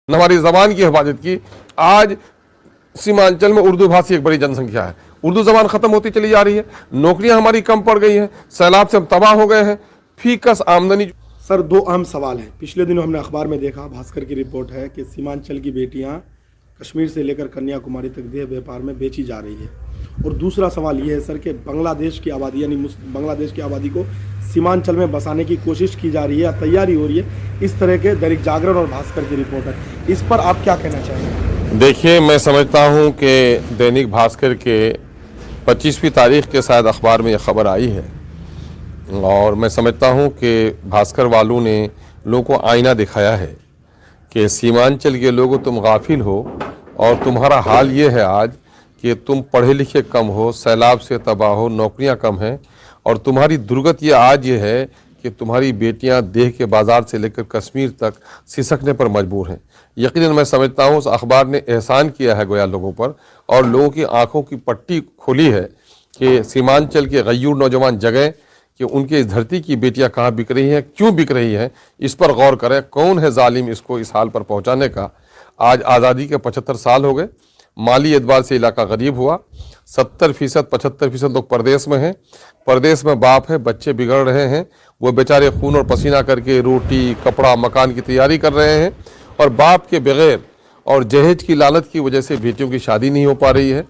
हमारी जबान की हिफाजत की। आज सीमांचल में उर्दू भाषी एक बड़ी जनसंख्या है, उर्दू जबान खत्म होती चली जा रही है, नौकरियां हमारी कम पड़ गई हैं, सैलाब से हम तबाह हो गए हैं, फीकस आमदनी। सर, दो अहम सवाल हैं। पिछले दिनों हमने अखबार में देखा, भास्कर की रिपोर्ट है कि सीमांचल की बेटियां कश्मीर से लेकर कन्याकुमारी तक देह व्यापार में बेची जा रही है। और दूसरा सवाल ये है सर कि बांग्लादेश की आबादी यानी बांग्लादेश की आबादी को सीमांचल में बसाने की कोशिश की जा रही है या तैयारी हो रही है। इस तरह के दैनिक जागरण और भास्कर की रिपोर्ट है, इस पर आप क्या कहना चाहेंगे? देखिए, मैं समझता हूं कि दैनिक भास्कर के 25वीं तारीख के शायद अखबार में यह खबर आई है, और मैं समझता हूं कि भास्कर वालों ने लोगों को आईना दिखाया है कि सीमांचल के लोगों तुम गाफिल हो और तुम्हारा हाल ये है आज कि तुम पढ़े लिखे कम हो, सैलाब से तबाह हो, नौकरियां कम हैं, और तुम्हारी दुर्गत ये आज ये है कि तुम्हारी बेटियां देह के बाज़ार से लेकर कश्मीर तक सिसकने पर मजबूर हैं। यकीनन मैं समझता हूँ उस अखबार ने एहसान किया है गोया लोगों पर, और लोगों की आंखों की पट्टी खोली है कि सीमांचल के गयूर नौजवान जगह कि उनके इस धरती की बेटियां कहाँ बिक रही हैं, क्यों बिक रही हैं, इस पर गौर करें। कौन है जालिम इसको इस हाल पर पहुँचाने का। आज आज़ादी के 75 साल हो गए, माली एतबार से इलाका गरीब हुआ, 70% 75% लोग परदेश में हैं, परदेश में बाप है, बच्चे बिगड़ रहे हैं, वो बेचारे खून और पसीना करके रोटी कपड़ा मकान की तैयारी कर रहे हैं, और बाप के बगैर और जहेज की लालच की वजह से बेटियों की शादी नहीं हो पा रही है।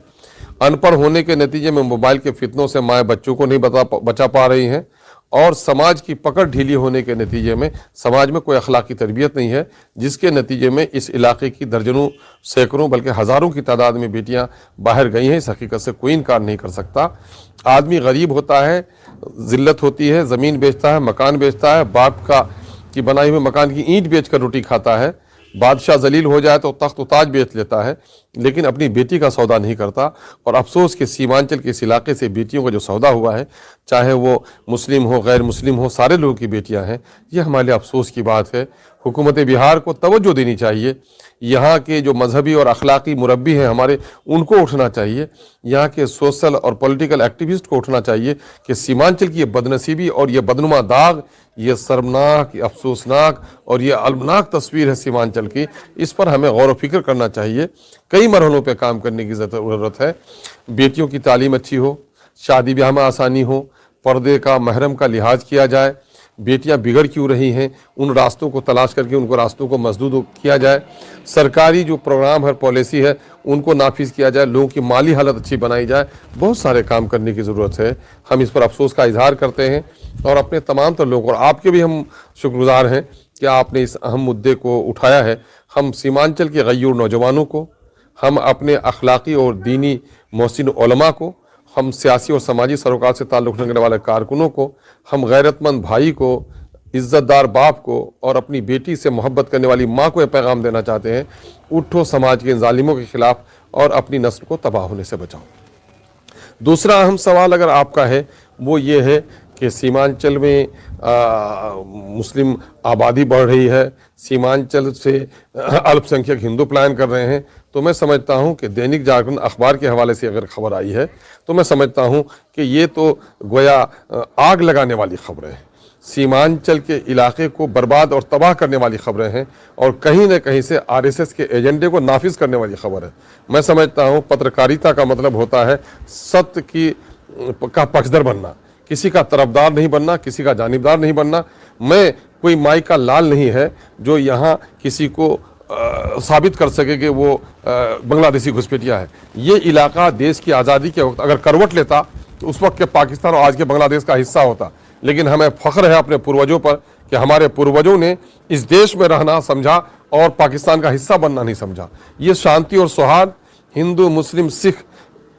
अनपढ़ होने के नतीजे में मोबाइल के फितनों से माएँ बच्चों को नहीं बचा पा रही हैं, और समाज की पकड़ ढीली होने के नतीजे में समाज में कोई अखलाकी तरबियत नहीं है, जिसके नतीजे में इस इलाके की दर्जनों सैकड़ों बल्कि हज़ारों की तादाद में बेटियां बाहर गई हैं। इस हकीकत से कोई इनकार नहीं कर सकता। आदमी गरीब होता है, ज़िल्लत होती है, ज़मीन बेचता है, मकान बेचता है, बाप की बनाई हुई मकान की ईंट बेच कर रोटी खाता है, बादशाह जलील हो जाए तो तख्त ताज बेच लेता है, लेकिन अपनी बेटी का सौदा नहीं करता। और अफसोस कि सीमांचल के इस इलाके से बेटियों का जो सौदा हुआ है, चाहे वो मुस्लिम हो गैर मुस्लिम हो, सारे लोगों की बेटियां हैं। ये हमारे लिए अफसोस की बात है। हुकूमत बिहार को तवज्जो देनी चाहिए। यहाँ के जो मजहबी और अखलाकी मुरब्बी हैं हमारे, उनको उठना चाहिए। यहाँ के सोशल और पॉलिटिकल एक्टिविस्ट को उठना चाहिए कि सीमांचल की ये बदनसीबी और ये बदनुमा दाग, ये शर्मनाक, अफसोसनाक और ये अलमनाक तस्वीर है सीमांचल की, इस पर हमें गौर व फिक्र करना चाहिए। कई मरहलों पे काम करने की ज़रूरत है। बेटियों की तालीम अच्छी हो, शादी ब्याह में आसानी हो, पर्दे का महरम का लिहाज किया जाए, बेटियां बिगड़ क्यों रही हैं उन रास्तों को तलाश करके उनको रास्तों को मजदूद किया जाए, सरकारी जो प्रोग्राम है पॉलिसी है उनको नाफिज किया जाए, लोगों की माली हालत अच्छी बनाई जाए। बहुत सारे काम करने की ज़रूरत है। हम इस पर अफसोस का इजहार करते हैं, और अपने तमाम तो लोगों और आपके भी हम शुक्रगुजार हैं कि आपने इस अहम मुद्दे को उठाया है। हम सीमांचल के गयूर नौजवानों को, हम अपने अखलाकी और दीनी मोहसिन उलमा को, हम सियासी और समाजी सरोकार से ताल्लुक़ रखने वाले कारकुनों को, हम गैरतमंद भाई को, इज़्ज़तदार बाप को और अपनी बेटी से मोहब्बत करने वाली माँ को यह पैगाम देना चाहते हैं, उठो समाज के इन जालिमों के ख़िलाफ़ और अपनी नस्ल को तबाह होने से बचाओ। दूसरा अहम सवाल अगर आपका है वो ये है कि सीमांचल में मुस्लिम आबादी बढ़ रही है, सीमांचल से अल्पसंख्यक हिंदू पलायन कर रहे हैं। तो मैं समझता हूं कि दैनिक जागरण अखबार के हवाले से अगर खबर आई है तो मैं समझता हूं कि ये तो गोया आग लगाने वाली खबरें हैं, सीमांचल के इलाके को बर्बाद और तबाह करने वाली खबरें हैं, और कहीं न कहीं से आरएसएस के एजेंडे को नाफिज करने वाली खबर है। मैं समझता हूँ पत्रकारिता का मतलब होता है सत्य का पक्षधर बनना, किसी का तरफदार नहीं बनना, किसी का जानिबदार नहीं बनना। मैं कोई माई का लाल नहीं है जो यहाँ किसी को साबित कर सके कि वो बांग्लादेशी घुसपैठिया है। ये इलाका देश की आज़ादी के वक्त अगर करवट लेता तो उस वक्त के पाकिस्तान और आज के बांग्लादेश का हिस्सा होता। लेकिन हमें फ़ख्र है अपने पूर्वजों पर कि हमारे पूर्वजों ने इस देश में रहना समझा और पाकिस्तान का हिस्सा बनना नहीं समझा। ये शांति और सौहार्द, हिंदू मुस्लिम सिख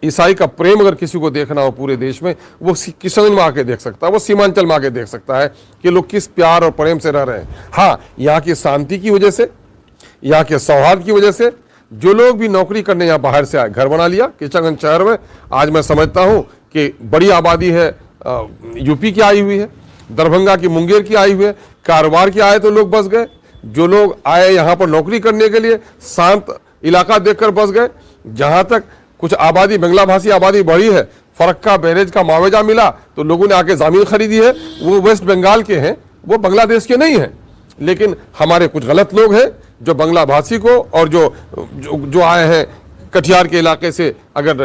ईसाई का प्रेम अगर किसी को देखना हो पूरे देश में, वो किशनगंज में आके देख सकता है, वो सीमांचल में आके देख सकता है कि लोग किस प्यार और प्रेम से रह रहे हैं। हाँ, यहाँ की शांति की वजह से, यहाँ के सौहार्द की वजह से जो लोग भी नौकरी करने यहाँ बाहर से आए, घर बना लिया किशनगंज शहर में। आज मैं समझता हूँ कि बड़ी आबादी है यूपी की आई हुई है, दरभंगा की, मुंगेर की आई हुई है, कारोबार के आए तो लोग बस गए। जो लोग आए यहाँ पर नौकरी करने के लिए शांत इलाका देखकर बस गए। जहाँ तक कुछ आबादी बांग्ला भाषी आबादी बढ़ी है, फरक्का बैरेज का मुआवजा मिला तो लोगों ने आके ज़मीन खरीदी है, वो वेस्ट बंगाल के हैं, वो बांग्लादेश के नहीं हैं। लेकिन हमारे कुछ गलत लोग हैं जो बांग्ला भाषी को और जो आए हैं कटिहार के इलाके से, अगर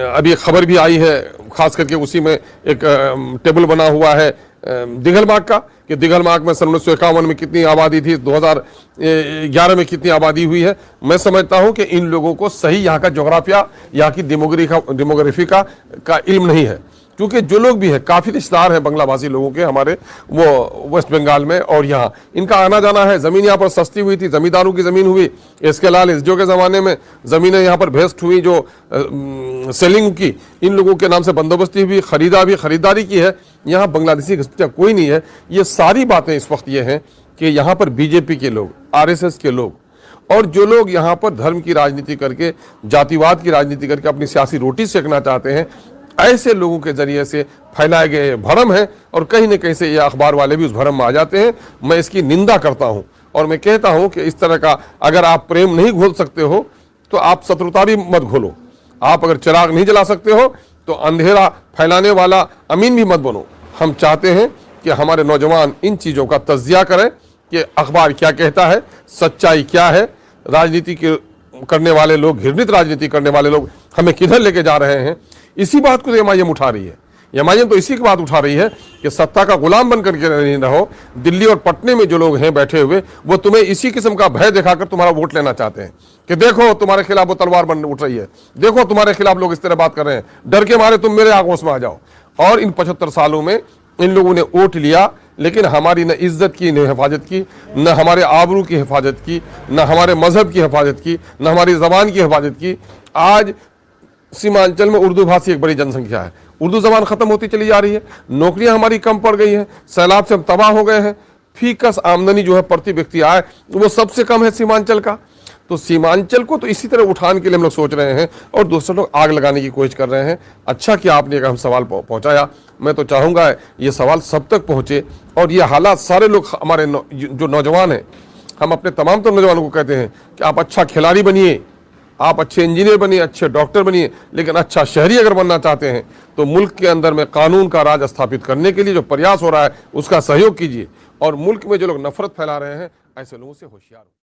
अभी खबर भी आई है, खास करके उसी में एक टेबल बना हुआ है दिघलमाग का, कि दिघलमाग में सन 1951 में कितनी आबादी थी, 2011 में कितनी आबादी हुई है। मैं समझता हूं कि इन लोगों को सही यहाँ का जोग्राफिया, यहाँ की डेमोग्राफी का इल्म नहीं है, क्योंकि जो लोग भी हैं काफ़ी रिश्तेदार हैं बांग्ला भाषी लोगों के हमारे, वो वेस्ट बंगाल में, और यहाँ इनका आना जाना है। ज़मीन यहाँ पर सस्ती हुई थी, ज़मींदारों की ज़मीन हुई, इसके अलावा जो के ज़माने में ज़मीनें यहाँ पर भेस्ट हुई, जो सेलिंग की इन लोगों के नाम से बंदोबस्ती हुई, खरीदारी की है। यहाँ बांग्लादेशी घुसपैठिया कोई नहीं है। ये सारी बातें इस वक्त ये हैं कि यहाँ पर बीजेपी के लोग, RSS के लोग, और जो लोग यहाँ पर धर्म की राजनीति करके, जातिवाद की राजनीति करके अपनी सियासी रोटी सेकना चाहते हैं, ऐसे लोगों के जरिए से फैलाए गए भ्रम है, और कहीं न कहीं से ये अखबार वाले भी उस भ्रम में आ जाते हैं। मैं इसकी निंदा करता हूं, और मैं कहता हूं कि इस तरह का अगर आप प्रेम नहीं घोल सकते हो तो आप शत्रुता भी मत घोलो। आप अगर चिराग नहीं जला सकते हो तो अंधेरा फैलाने वाला अमीन भी मत बनो। हम चाहते हैं कि हमारे नौजवान इन चीज़ों का तज्जिया करें कि अखबार क्या कहता है, सच्चाई क्या है, राजनीति के करने वाले लोग, घृणित राजनीति करने वाले लोग हमें किधर लेके जा रहे हैं। इसी बात को एमआईएम उठा रही है। एमआईएम तो इसी की बात उठा रही है कि सत्ता का गुलाम बन करके नहीं रहो। दिल्ली और पटने में जो लोग हैं बैठे हुए, वो तुम्हें इसी किस्म का भय दिखाकर तुम्हारा वोट लेना चाहते हैं कि देखो तुम्हारे खिलाफ वो तलवार बन उठ रही है, देखो तुम्हारे खिलाफ लोग इस तरह बात कर रहे हैं, डर के मारे तुम मेरे आगोश में आ जाओ। और इन 75 सालों में इन लोगों ने वोट लिया, लेकिन हमारी न इज्जत की, न हिफाजत की, न हमारे आबरू की हिफाजत की, न हमारे मजहब की हिफाजत की, न हमारी ज़बान की हिफाजत की। आज सीमांचल में उर्दू भाषी एक बड़ी जनसंख्या है, उर्दू ज़बान ख़त्म होती चली जा रही है, नौकरियां हमारी कम पड़ गई हैं, सैलाब से हम तबाह हो गए हैं, फीकस आमदनी जो है प्रति व्यक्ति आय वो सबसे कम है सीमांचल का। तो सीमांचल को तो इसी तरह उठाने के लिए हम लोग सोच रहे हैं, और दूसरे लोग आग लगाने की कोशिश कर रहे हैं। अच्छा कि आपने एक अहम सवाल पहुंचाया। मैं तो चाहूँगा ये सवाल सब तक पहुँचे, और ये हालात सारे लोग, हमारे जो नौजवान हैं, हम अपने तमाम तो नौजवानों को कहते हैं कि आप अच्छा खिलाड़ी बनिए, आप अच्छे इंजीनियर बनिए, अच्छे डॉक्टर बनिए, लेकिन अच्छा शहरी अगर बनना चाहते हैं तो मुल्क के अंदर में कानून का राज स्थापित करने के लिए जो प्रयास हो रहा है उसका सहयोग कीजिए, और मुल्क में जो लोग नफरत फैला रहे हैं ऐसे लोगों से होशियार हो।